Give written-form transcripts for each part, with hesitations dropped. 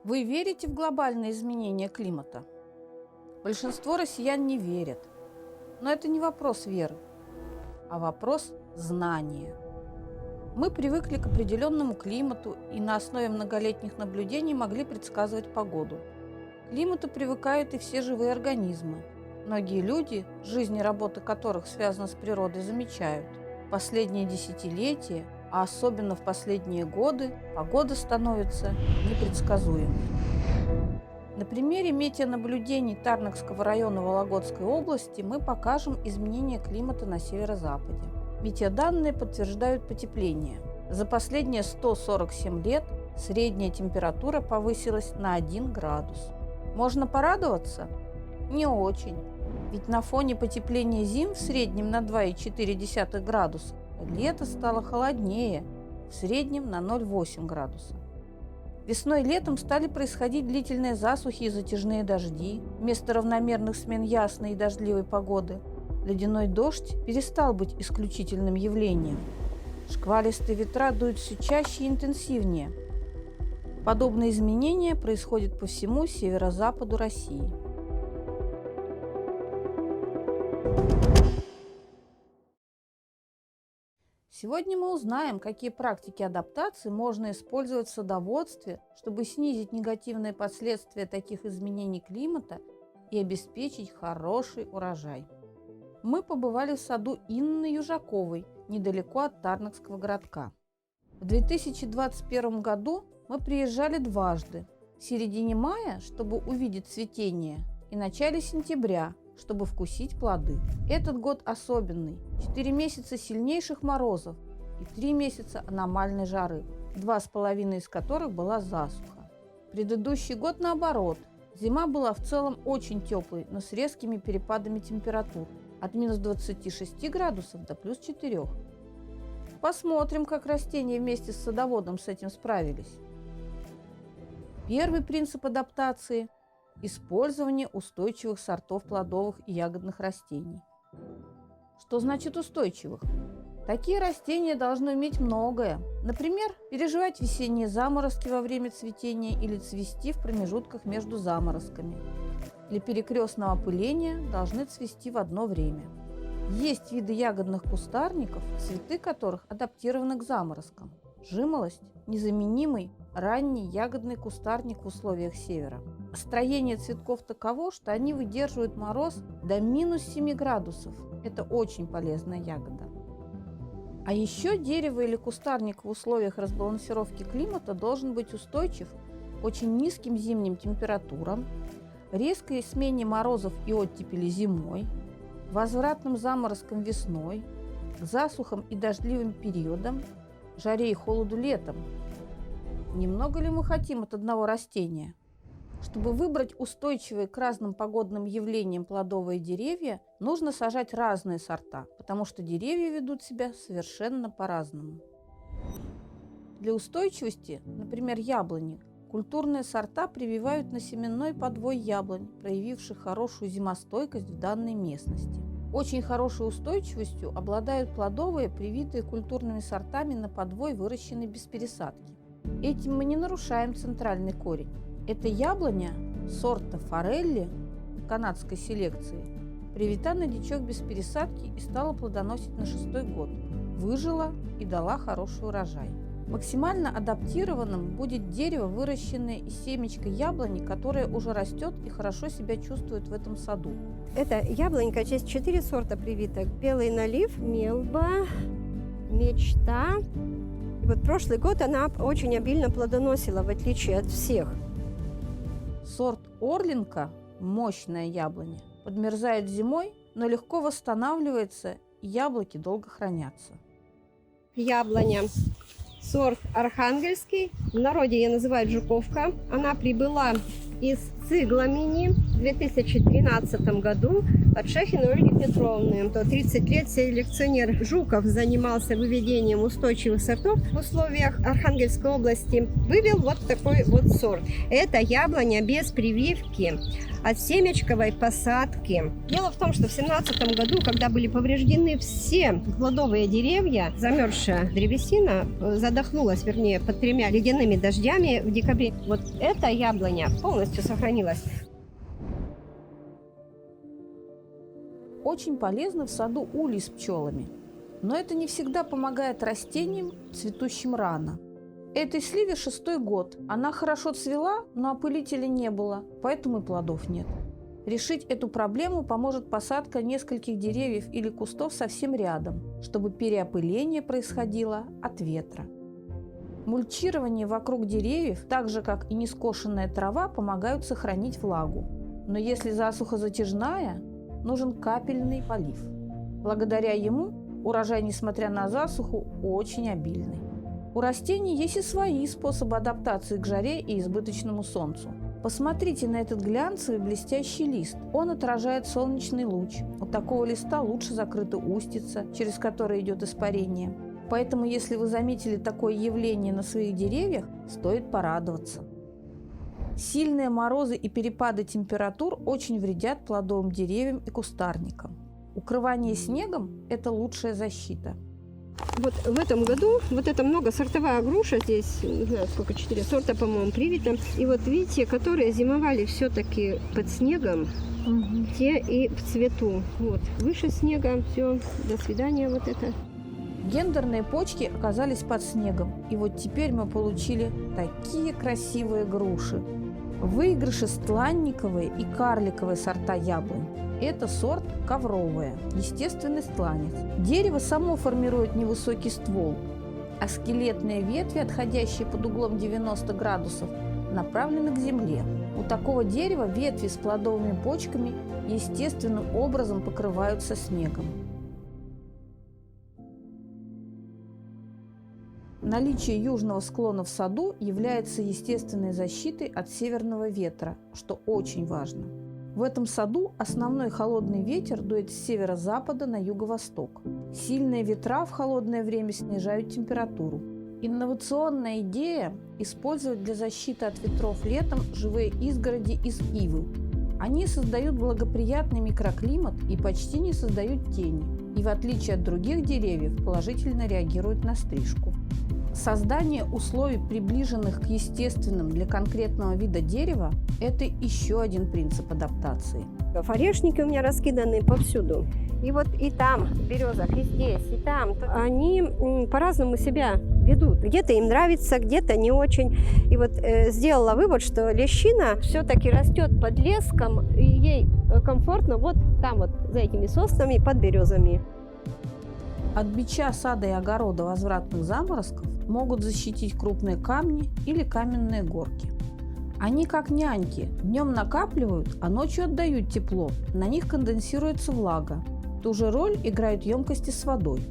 Вы верите в глобальные изменения климата? Большинство россиян не верят. Но это не вопрос веры, а вопрос знания. Мы привыкли к определенному климату и на основе многолетних наблюдений могли предсказывать погоду. К климату привыкают и все живые организмы. Многие люди, жизнь и работа которых связана с природой, замечают. В последние десятилетия, а особенно в последние годы, погода становится непредсказуемой. На примере метеонаблюдений Тарнакского района Вологодской области мы покажем изменения климата на северо-западе. Метеоданные подтверждают потепление. За последние 147 лет средняя температура повысилась на 1 градус. Можно порадоваться? Не очень. Ведь на фоне потепления зим в среднем на 2,4 градуса лето стало холоднее, в среднем на 0,8 градуса. Весной и летом стали происходить длительные засухи и затяжные дожди. Вместо равномерных смен ясной и дождливой погоды ледяной дождь перестал быть исключительным явлением. Шквалистые ветра дуют все чаще и интенсивнее. Подобные изменения происходят по всему северо-западу России. Сегодня мы узнаем, какие практики адаптации можно использовать в садоводстве, чтобы снизить негативные последствия таких изменений климата и обеспечить хороший урожай. Мы побывали в саду Инны Южаковой, недалеко от Тарнакского городка. В 2021 году мы приезжали дважды – в середине мая, чтобы увидеть цветение, и в начале сентября, чтобы вкусить плоды. Этот год особенный. 4 месяца сильнейших морозов и 3 месяца аномальной жары, 2,5 из которых была засуха. Предыдущий год наоборот. Зима была в целом очень теплой, но с резкими перепадами температур от минус 26 градусов до плюс 4. Посмотрим, как растения вместе с садоводом с этим справились. Первый принцип адаптации – использование устойчивых сортов плодовых и ягодных растений. Что значит устойчивых? Такие растения должны уметь многое. Например, переживать весенние заморозки во время цветения или цвести в промежутках между заморозками. Для перекрестного опыления должны цвести в одно время. Есть виды ягодных кустарников, цветы которых адаптированы к заморозкам. Жимолость – незаменимый ранний ягодный кустарник в условиях севера. Строение цветков таково, что они выдерживают мороз до минус 7 градусов. Это очень полезная ягода. А еще дерево или кустарник в условиях разбалансировки климата должен быть устойчив к очень низким зимним температурам, резкой смене морозов и оттепели зимой, возвратным заморозкам весной, к засухам и дождливым периодам, жаре и холоду летом. Немного ли мы хотим от одного растения? Чтобы выбрать устойчивые к разным погодным явлениям плодовые деревья, нужно сажать разные сорта, потому что деревья ведут себя совершенно по-разному. Для устойчивости, например, яблони, культурные сорта прививают на семенной подвой яблонь, проявивших хорошую зимостойкость в данной местности. Очень хорошей устойчивостью обладают плодовые, привитые культурными сортами на подвой, выращенные без пересадки. Этим мы не нарушаем центральный корень. Эта яблоня сорта форелли канадской селекции привита на дичок без пересадки и стала плодоносить на 6-й год. Выжила и дала хороший урожай. Максимально адаптированным будет дерево, выращенное из семечка яблони, которое уже растет и хорошо себя чувствует в этом саду. Это яблонька, здесь 4 сорта привиток. Белый налив, мелба, мечта. И вот прошлый год она очень обильно плодоносила, в отличие от всех. Сорт Орлинка – мощная яблоня. Подмерзает зимой, но легко восстанавливается, и яблоки долго хранятся. Яблоня. Сорт Архангельский. В народе ее называют жуковка. Она прибыла из Цигламени в 2013 году. От Шахиной Ольги Петровны. 30 лет селекционер Жуков занимался выведением устойчивых сортов в условиях Архангельской области. Вывел вот такой вот сорт. Это яблоня без прививки от семечковой посадки. Дело в том, что в 2017 году, когда были повреждены все плодовые деревья, замерзшая древесина задохнулась, вернее, под 3 ледяными дождями в декабре. Вот эта яблоня полностью сохранилась. Очень полезны в саду улей с пчелами. Но это не всегда помогает растениям, цветущим рано. Этой сливе 6-й год. Она хорошо цвела, но опылителя не было, поэтому и плодов нет. Решить эту проблему поможет посадка нескольких деревьев или кустов совсем рядом, чтобы переопыление происходило от ветра. Мульчирование вокруг деревьев, так же как и нескошенная трава, помогают сохранить влагу. Но если засуха затяжная, нужен капельный полив. Благодаря ему урожай, несмотря на засуху, очень обильный. У растений есть и свои способы адаптации к жаре и избыточному солнцу. Посмотрите на этот глянцевый блестящий лист. Он отражает солнечный луч. У такого листа лучше закрыта устица, через которую идет испарение. Поэтому, если вы заметили такое явление на своих деревьях, стоит порадоваться. Сильные морозы и перепады температур очень вредят плодовым деревьям и кустарникам. Укрывание снегом – это лучшая защита. Вот в этом году вот это многосортовая груша, здесь, не знаю сколько, 4 сорта, по-моему, привито. И вот видите, которые зимовали все-таки под снегом, те и в цвету. Вот, выше снега, все, до свидания, вот это. Гендерные почки оказались под снегом, и вот теперь мы получили такие красивые груши. Выигрыши стланниковые и карликовые сорта яблонь. Это сорт ковровая, естественный стланец. Дерево само формирует невысокий ствол, а скелетные ветви, отходящие под углом 90 градусов, направлены к земле. У такого дерева ветви с плодовыми почками естественным образом покрываются снегом. Наличие южного склона в саду является естественной защитой от северного ветра, что очень важно. В этом саду основной холодный ветер дует с северо-запада на юго-восток. Сильные ветра в холодное время снижают температуру. Инновационная идея – использовать для защиты от ветров летом живые изгороди из ивы. Они создают благоприятный микроклимат и почти не создают тени, и в отличие от других деревьев положительно реагируют на стрижку. Создание условий, приближенных к естественным для конкретного вида дерева – это еще один принцип адаптации. Орешники у меня раскиданы повсюду. И вот и там, в березах, и здесь, и там. Они по-разному себя ведут. Где-то им нравится, где-то не очень. И вот сделала вывод, что лещина все-таки растет под леском, и ей комфортно вот там вот, за этими соснами, под березами. От бича сада и огорода возвратных заморозков могут защитить крупные камни или каменные горки. Они как няньки, днем накапливают, а ночью отдают тепло, на них конденсируется влага. Ту же роль играют емкости с водой.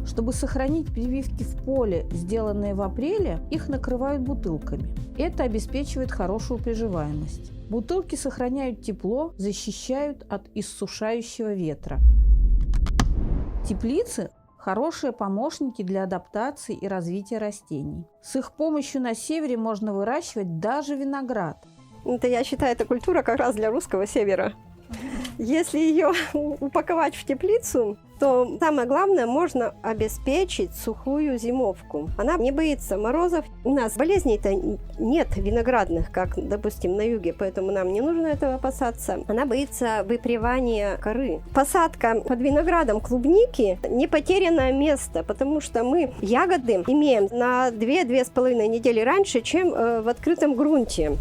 Чтобы сохранить прививки в поле, сделанные в апреле, их накрывают бутылками. Это обеспечивает хорошую приживаемость. Бутылки сохраняют тепло, защищают от иссушающего ветра. Теплицы – хорошие помощники для адаптации и развития растений. С их помощью на севере можно выращивать даже виноград. Это, я считаю, это культура как раз для русского севера. Если ее упаковать в теплицу, то самое главное, можно обеспечить сухую зимовку. Она не боится морозов. У нас болезней-то нет виноградных, как, допустим, на юге, поэтому нам не нужно этого опасаться. Она боится выпривания коры. Посадка под виноградом клубники – не потерянное место, потому что мы ягоды имеем на 2-2,5 недели раньше, чем в открытом грунте.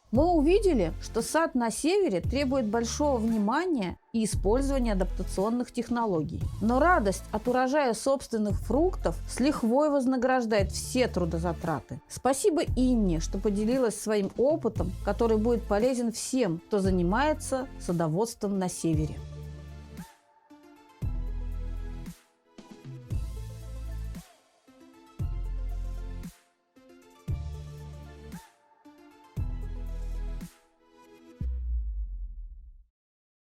Мы увидели, что сад на севере требует большого внимания и использования адаптационных технологий. Но радость от урожая собственных фруктов с лихвой вознаграждает все трудозатраты. Спасибо Инне, что поделилась своим опытом, который будет полезен всем, кто занимается садоводством на севере.